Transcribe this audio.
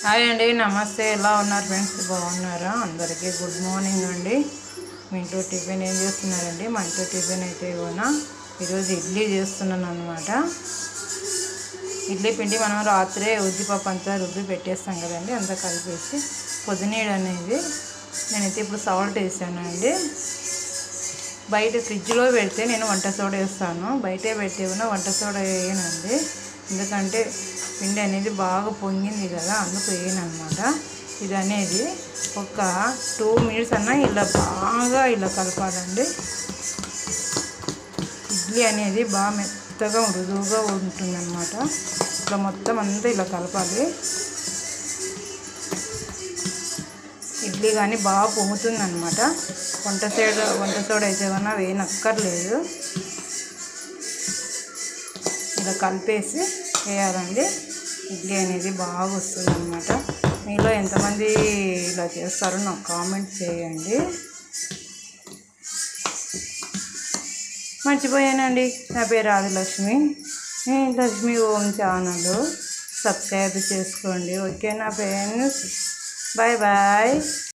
Hi అండి, నమస్తే. ఎలా ఉన్నారు ఫ్రెండ్స్? బాగున్నారా? అందరికీ గుడ్ మార్నింగ్ అండి. మీ ఇంట్లో టిఫిన్ ఏం చేస్తున్నారండి? మా ఇంట్లో టిఫిన్ అయితే ఇవ్వనా ఈరోజు ఇడ్లీ చేస్తున్నాను అనమాట. ఇడ్లీ పిండి మనం రాత్రే ఉద్దిపప్పు అంతా రుబ్బి పెట్టేస్తాం కదండి, అంతా కలిపేసి పొద్దునీడు అనేది నేనైతే ఇప్పుడు సాల్ట్ వేసానండి. బయట ఫ్రిడ్జ్లో పెడితే నేను వంట సోడా వేస్తాను, బయటే పెడితే వంట సోడా వేయనండి. ఎందుకంటే పిండి అనేది బాగా పొంగింది కదా, అందుకు వేయనమాట. ఇది అనేది ఒక 2 మినిట్స్ అన్నా ఇలా బాగా ఇలా కలపాలండి. ఇడ్లీ అనేది బాగా మెత్తగా మృదువుగా ఉంటుందన్నమాట. ఇట్లా మొత్తం అంతా ఇలా కలపాలి. ఇడ్లీ కానీ బాగా పొంగుతుంది అనమాట. వంట సోడా అయితే కన్నా వేయనక్కర్లేదు. ఇలా కలిపేసి వేయాలండి. ఇడ్లీ అనేది బాగా వస్తుంది అనమాట. మీలో ఎంతమంది ఇలా చేస్తారో నాకు కామెంట్ చేయండి. మర్చిపోయానండి, నా పేరు ఆదిలక్ష్మి. లక్ష్మి ఓం ఛానల్ సబ్స్క్రైబ్ చేసుకోండి. ఓకేనా ఫ్రెండ్స్? Bye bye.